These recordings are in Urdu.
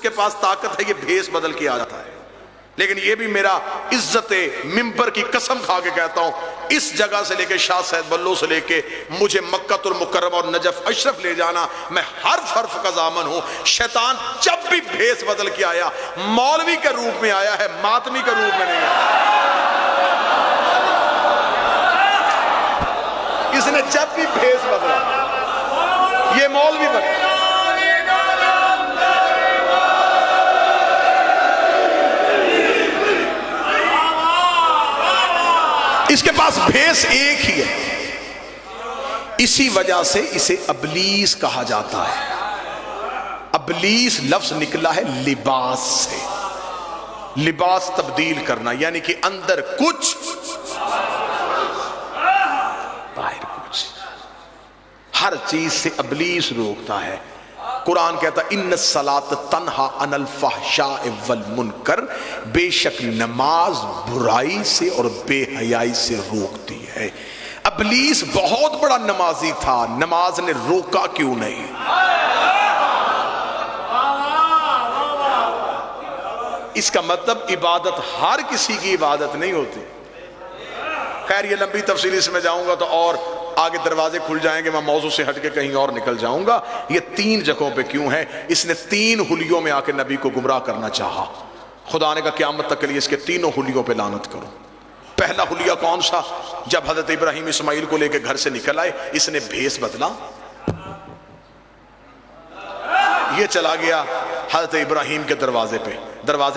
کے پاس طاقت ہے، یہ بھیس بدل کے آ جاتا ہے. لیکن یہ بھی میرا عزت منبر کی قسم کھا کے کہتا ہوں، اس جگہ سے لے کے شاہ سید بلو سے لے کے مجھے مکہ المکرمہ اور نجف اشرف لے جانا، میں حرف حرف کا ضامن ہوں. شیطان جب بھی بھیس بدل کے آیا، مولوی کے روپ میں آیا ہے، ماتمی کے روپ میں نہیں آیا. اس نے جب بھی بھیس بدلا، یہ مولوی بدلا. اس کے پاس بھیس ایک ہی ہے، اسی وجہ سے اسے ابلیس کہا جاتا ہے. ابلیس لفظ نکلا ہے لباس سے، لباس تبدیل کرنا، یعنی کہ اندر کچھ باہر کچھ. ہر چیز سے ابلیس روکتا ہے. قرآن کہتا ہے ان الصلاۃ تنہا عن الفحشاء والمنکر، بے شک نماز برائی سے اور بے حیائی سے روکتی ہے. ابلیس بہت بڑا نمازی تھا، نماز نے روکا کیوں نہیں؟ اس کا مطلب عبادت ہر کسی کی عبادت نہیں ہوتی. خیر یہ لمبی تفصیل، اس میں جاؤں گا تو اور آگے دروازے کھل جائیں گے، میں موضوع سے ہٹ کے کہیں اور نکل جاؤں گا. یہ 3 جگہوں پہ کیوں ہے؟ اس نے 3 حلیوں میں آ کے نبی کو گمراہ کرنا چاہا. خدا نے کہا قیامت تک کے لیے اس کے 3 حلیوں پہ لعنت کرو. پہلا حلیہ کون سا؟ جب حضرت ابراہیم اسماعیل کو لے کے گھر سے نکل آئے، اس نے بھیس بدلا، یہ چلا گیا حضرت ابراہیم کے دروازے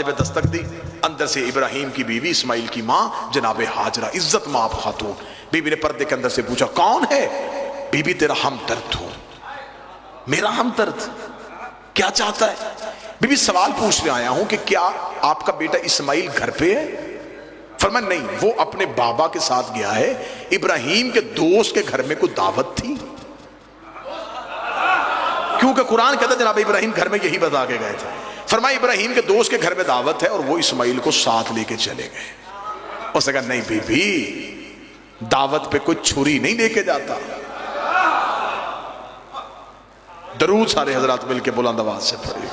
پہ دستک دی. اندر سے ابراہیم کی بیوی اسماعیل کی ماں جناب ہاجرہ، عزت مآب خاتون. بیوی نے پردے کے اندر سے پوچھا کون ہے؟ بیوی تیرا ہمدرد ہوں. میرا ہمدرد؟ کیا چاہتا ہے؟ بیوی سوال پوچھنے آیا ہوں کہ کیا آپ کا بیٹا اسماعیل گھر پہ ہے؟ فرمایا نہیں، وہ اپنے بابا کے ساتھ گیا ہے. ابراہیم کے دوست کے گھر میں کوئی دعوت تھی، کیونکہ قرآن کہتا ہے جناب ابراہیم گھر میں یہی بتا کے گئے تھے. فرمایا ابراہیم کے دوست کے گھر میں دعوت ہے اور وہ اسماعیل کو ساتھ لے کے چلے گئے. اس نے کہا نہیں بی بی، دعوت پہ کوئی چھری نہیں لے کے جاتا. درود سارے حضرات مل کے بلند آواز سے پڑھیے.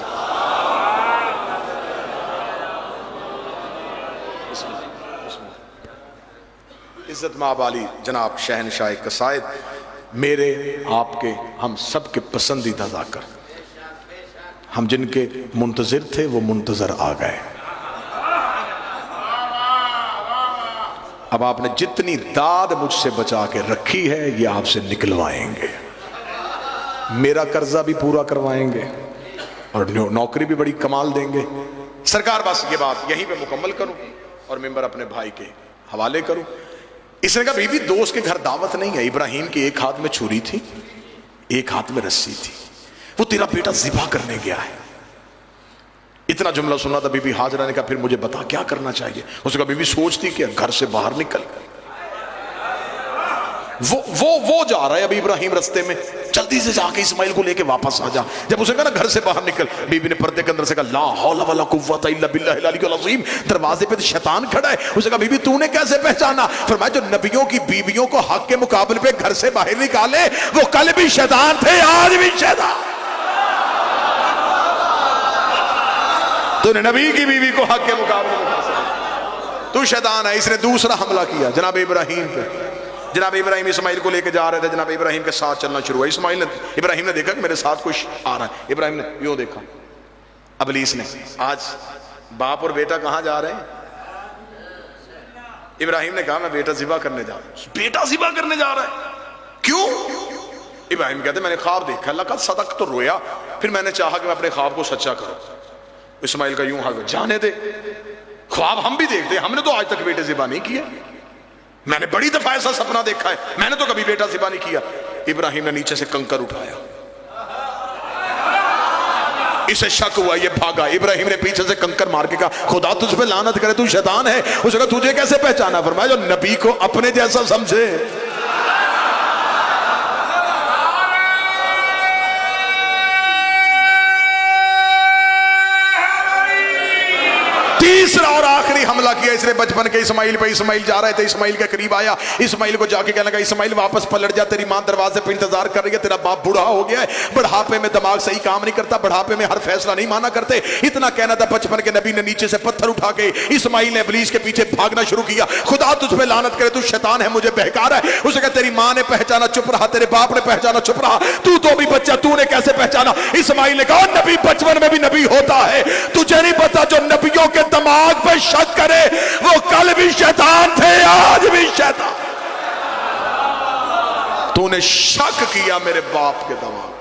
عزت مآب علی جناب شہنشاہ قصائد، میرے آپ کے ہم سب کے پسندیدہ ذاکر، ہم جن کے منتظر تھے وہ منتظر آ گئے. اب آپ نے جتنی داد مجھ سے بچا کے رکھی ہے یہ آپ سے نکلوائیں گے، میرا قرضہ بھی پورا کروائیں گے اور نوکری بھی بڑی کمال دیں گے. سرکار بس یہ بات یہیں پہ مکمل کروں اور ممبر اپنے بھائی کے حوالے کروں. اس نے کہا بی بی دوست کے گھر دعوت نہیں ہے. ابراہیم کے ایک ہاتھ میں چھری تھی، ایک ہاتھ میں رسی تھی، وہ تیرا بیٹا ذبح کرنے گیا ہے. اتنا جملہ سنا تھا. بی بی ہاجرہ نے کہا پھر مجھے بتا کیا کرنا چاہیے؟ اس نے کہا بی بی سوچتی کہ گھر سے باہر نکل، وہ جا رہا ہے ابھی ابراہیم رستے میں، جلدی سے جا کے اسماعیل کو لے کے واپس آ جا. جب اسے کہا نا گھر سے باہر نکل، بی بی نے پردے کے اندر سے کہا لا حول ولا قوت الا باللہ العلی العظیم. دروازے پہ شیطان کھڑا ہے. اسے کہا بی بی تو نے کیسے پہچانا؟ فرمایا جو نبیوں کی بیویوں کو حق کے مقابلے پہ گھر سے باہر نکالے وہ کل بھی شیطان تھے، آج بھی شیطان. تو نے نبی کی بیوی کو حق کے مقابلے میں تو شیطان ہے. اس نے دوسرا حملہ کیا جناب ابراہیم پہ. جناب ابراہیم اسماعیل کو لے کے جا رہے تھے، جناب ابراہیم کے ساتھ چلنا شروع ہوا. ابراہیم نے دیکھا کہ میرے ساتھ کچھ آ رہا ہے. ابراہیم نے یوں دیکھا. ابلیس نے آج باپ اور بیٹا کہاں جا رہے ہیں؟ ابراہیم نے کہا میں بیٹا ذبح کرنے جا رہا ہوں. بیٹا ذبح کرنے جا رہا ہے؟ کیوں؟ ابراہیم کہتے میں نے خواب دیکھا، اللہ کا صدق تو رویا، پھر میں نے چاہا کہ میں اپنے خواب کو سچا کروں. اسماعیل کا یوں حال، جانے دے، خواب ہم بھی دیکھتے ہیں، ہم نے تو آج تک بیٹے ذبح نہیں کیا. میں نے بڑی دفعہ ایسا سپنا دیکھا ہے، میں نے تو کبھی بیٹا ذبح نہیں کیا. ابراہیم نے نیچے سے کنکر اٹھایا، اسے شک ہوا، یہ بھاگا. ابراہیم نے پیچھے سے کنکر مار کے کہا خدا تجھ پہ لعنت کرے، تو شیطان ہے. اس نے کہا تجھے کیسے پہچانا؟ فرمایا جو نبی کو اپنے جیسا سمجھے. تیسرا اور آخری حملہ حملہ کیا اس نے بچپن کے اسماعیل پہ. اسماعیل جا رہے تھے, اسماعیل کے قریب آیا, اسماعیل کو جا کے کہنے لگا اسماعیل واپس پلٹ جا, تیری ماں دروازے پہ انتظار کر رہی ہے, تیرا باپ بوڑھا ہو گیا ہے, بڑھاپے میں دماغ صحیح کام نہیں کرتا, بڑھاپے میں ہر فیصلہ نہیں مانا کرتے. اتنا کہنا تھا, بچپن کے نبی نے نیچے سے پتھر اٹھا کے اسماعیل نے ابلیس کے پیچھے بھاگنا شروع کیا. خدا تجھ پہ لعنت کرے, تو شیطان ہے, مجھے بہکا رہا ہے. اسے کہا تیری ماں نے پہچانا چپ رہا, تیرے باپ نے پہچانا چپ رہا, تو بھی بچہ, تو نے کیسے پہچانا؟ اسماعیل نے کہا نبی بچپن میں بھی نبی ہوتا ہے, تجھے نہیں پتا جو نبیوں کے دماغ پہ شک کرے وہ کل بھی شیطان تھے, آج بھی شیطان. تو نے شک کیا میرے باپ کے دماغ.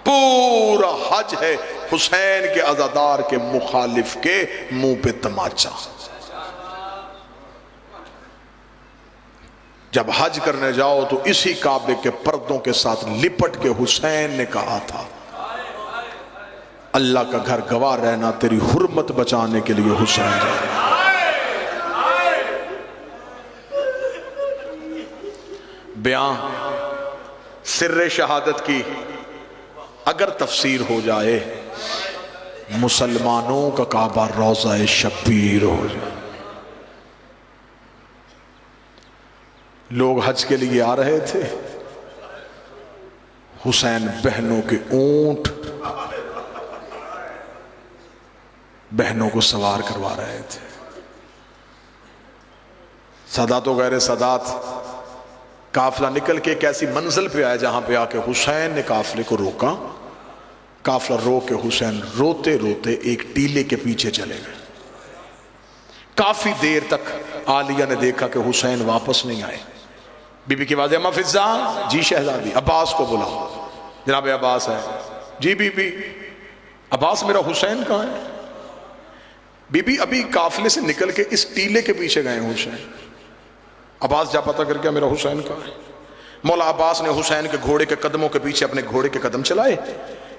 پورا حج ہے حسین کے عزادار کے مخالف کے منہ پہ تماچا. جب حج کرنے جاؤ تو اسی کعبے کے پردوں کے ساتھ لپٹ کے حسین نے کہا تھا اللہ کا گھر گواہ رہنا, تیری حرمت بچانے کے لیے حسین رہنا. بیان سر شہادت کی اگر تفسیر ہو جائے, مسلمانوں کا کعبہ روضہ شبیر ہو جائے. لوگ حج کے لیے آ رہے تھے, حسین بہنوں کے اونٹ بہنوں کو سوار کروا رہے تھے. سادات و غیر سادات قافلہ نکل کے ایک ایسی منزل پہ آیا جہاں پہ آ کے حسین نے قافلے کو روکا. قافلہ روک کے حسین روتے روتے ایک ٹیلے کے پیچھے چلے گئے. کافی دیر تک عالیہ نے دیکھا کہ حسین واپس نہیں آئے. بی بی کی آواز ہے, اما فضا, جی شہزادی. عباس کو بلا. جناب عباس ہے. G B be. عباس میرا حسین کہاں ہے؟ بی بی ابھی قافلے سے نکل کے اس ٹیلے کے پیچھے گئے ہیں حسین. عباس جا پتا کر کے میرا حسین کہاں ہے؟ مولا عباس نے حسین کے گھوڑے کے قدموں کے پیچھے اپنے گھوڑے کے قدم چلائے.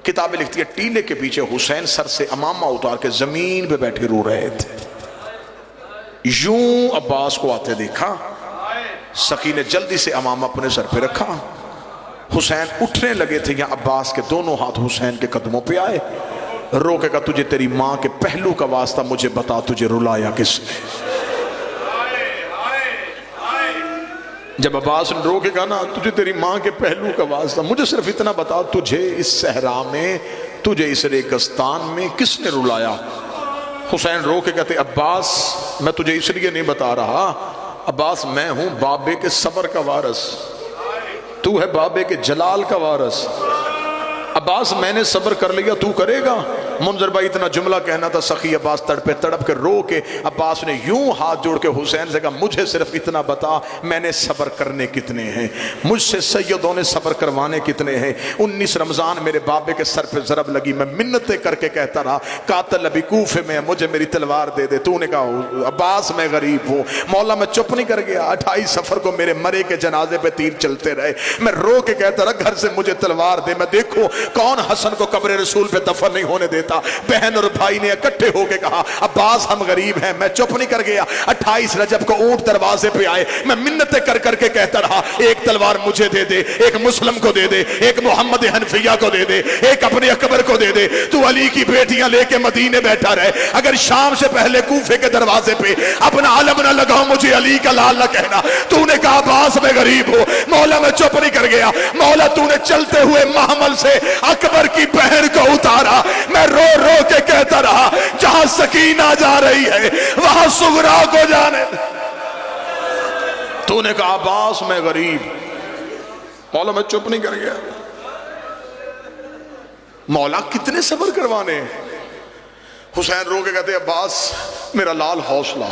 کتابیں لکھتی ہے ٹیلے کے پیچھے حسین سر سے امامہ اتار کے زمین پہ بیٹھے رو رہے تھے. یوں عباس کو آتے دیکھا, سکی نے جلدی سے امامہ اپنے سر پہ رکھا. حسین اٹھنے لگے تھے, یا عباس کے دونوں ہاتھ حسین کے قدموں پہ آئے. رو کے کہا تجھے تیری ماں کے پہلو کا واسطہ مجھے بتا, تجھے رلایا کس نے؟ جب عباس نے رو کے کہا نا تجھے تیری ماں کے پہلو کا واسطہ, مجھے صرف اتنا بتا, تجھے اس صحرا میں, تجھے اس ریگستان میں کس نے رلایا؟ حسین رو کے کہتے عباس میں تجھے اس لیے نہیں بتا رہا, عباس میں ہوں بابے کے صبر کا وارث, تو ہے بابے کے جلال کا وارث. عباس میں نے صبر کر لیا, تو کرے گا؟ منظر بھائی اتنا جملہ کہنا تھا, سخی عباس تڑپ کے رو کے عباس نے یوں ہاتھ جوڑ کے حسین سے کہا مجھے صرف اتنا بتا, میں نے صبر کرنے کتنے ہیں, مجھ سے سیدوں نے صبر کروانے کتنے ہیں. 19 رمضان میرے بابے کے سر پہ ضرب لگی, میں منتیں کر کے کہتا رہا قاتل ابھی کوفے میں, مجھے میری تلوار دے دے. تو نے کہا عباس میں غریب ہوں. مولا میں چپ نہیں کر گیا, 28 سفر کو میرے مرے کے جنازے پہ تیر چلتے رہے, میں رو کے کہتا رہا گھر سے مجھے تلوار دے. میں دیکھو کون حسن کو قبر رسول پہ دفن نہیں ہونے دیتا. بہن اور بھائی نے اکٹھے ہو کے کہا عباس ہم غریب ہیں. میں چپ نہیں کر گیا. 28 رجب کو اونٹ دروازے پہ آئے, میں منتیں کر کے کہتا رہا ایک تلوار مجھے دے دے, ایک مسلم کو دے دے, ایک محمد حنفیہ کو دے دے, ایک اپنے اکبر کو دے دے. تو علی کی بیٹیاں لے کے مدینے بیٹھا رہے, اگر شام سے پہلے کوفے کے دروازے پہ اپنا علم نہ لگاؤ مجھے علی کا لال نہ کہنا. تو نے کہا عباس میں غریب ہوں. مولا میں چپ نہیں کر گیا. مولا تو نے چلتے ہوئے محمل سے اکبر کی بہن کو اتارا. میں رو کے کہتا رہا جہاں سکینہ جا رہی ہے وہاں صغرا کو جانے. تو نے کہا عباس میں غریب. مولا میں چپ نہیں کر گیا. مولا کتنے صبر کروانے. حسین رو کے کہتے عباس میرا لال حوصلہ,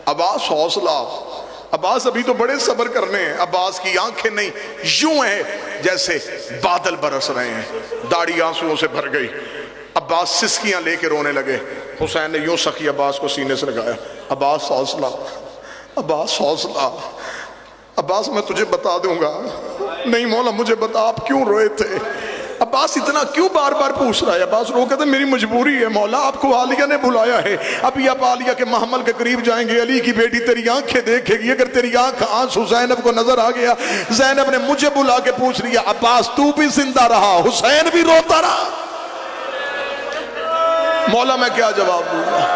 عباس حوصلہ. عباس ابھی تو بڑے صبر کرنے ہیں. عباس کی آنکھیں نہیں یوں ہیں جیسے بادل برس رہے ہیں, داڑھی آنسوؤں سے بھر گئی. عباس سسکیاں لے کے رونے لگے. حسین نے یوں سخی عباس کو سینے سے لگایا, عباس حوصلہ, عباس حوصلہ. عباس میں تجھے بتا دوں گا. نہیں مولا مجھے بتا آپ کیوں روئے تھے. عباس اتنا کیوں بار بار پوچھ رہا ہے. عباس رو کہتے میری مجبوری ہے مولا, آپ کو عالیہ نے بلایا ہے. ابھی آپ عالیہ کے محمل کے قریب جائیں گے, علی کی بیٹی تیری آنکھیں دیکھے گی. اگر تیری آنکھ آنسو زینب کو نظر آ گیا, زینب نے مجھے بلا کے پوچھ لیا عباس تو بھی زندہ رہا, حسین بھی روتا رہا. مولا میں کیا جواب دوں گا.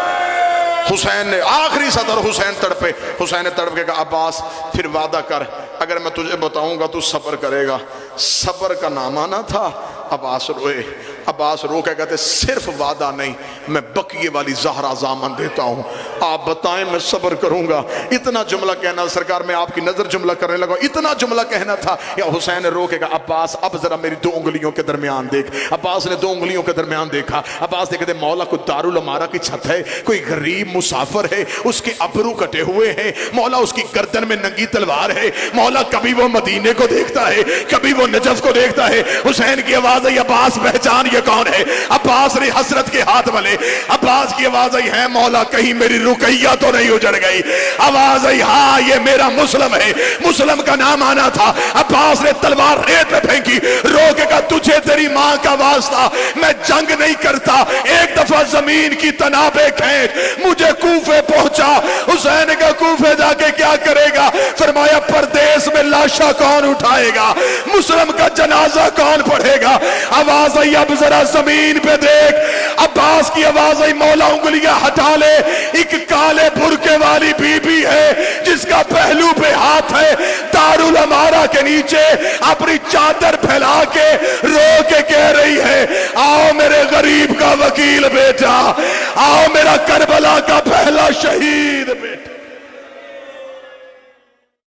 حسین نے آخری صدر حسین تڑپے، حسین نے تڑپ کے کہا عباس پھر وعدہ کر، اگر میں تجھے بتاؤں گا تو صبر کرے گا۔ صبر کا نام آنا تھا۔ عباس روئے، عباس رو کے کہتے صرف وعدہ نہیں، میں بقیے والی زہرا زامن دیتا ہوں، آپ بتائیں میں صبر کروں گا۔ اتنا جملہ کہنا، سرکار میں آپ کی نظر جملہ کرنے لگا، اتنا جملہ کہنا تھا۔ یا حسین نے رو کے کہا عباس اب ذرا میری دو انگلیوں کے درمیان دیکھ۔ عباس نے دو انگلیوں کے درمیان دیکھا۔ عباس نے کہتے مولا کوئی دارالعمارہ کی چھت ہے، کوئی غریب مسافر ہے، اس کے ابرو کٹے ہوئے ہیں، مولا اس کی گردن میں ننگی تلوار ہے، مولا کبھی وہ مدینے کو دیکھتا ہے، کبھی وہ نجف کو دیکھتا ہے۔ حسین کی آواز آئی عباس پہچان یہ کون ہے؟ عباس نے حسرت کے ہاتھ ملے، عباس کی آواز آئی ہے مولا کہیں میری رقیہ تو نہیں اجڑ گئی؟ آواز آئی ہاں یہ میرا مسلم ہے، مسلم کا نام آنا تھا۔ عباس نے تلوار ریت میں پھینکی، رو کے کہا تجھے تیری ماں کا واسطہ میں جنگ نہیں کرتا، ایک دفعہ زمین کی تنابیں کھینچ مجھے کوفے پہنچا۔ حسین نے کہا کوفے جا کے کیا کرے گا؟ فرمایا پردیس میں لاشا کون اٹھائے گا، مسلم کا جنازہ کون پڑھے گا؟ آواز آئی اب ذرا زمین پہ دیکھ۔ عباس کی آواز آئی مولا انگلیاں ہٹا لے، ایک کالے برقے والی بی بی ہے جس کا پہلو پہ ہاتھ ہے، دارالعمارہ کے نیچے اپنی چادر پھیلا کے رو کے کہہ رہی ہے آؤ میرے غریب کا وکیل بیٹا، آؤ میرا کربلا کا پہلا شہید بیٹا۔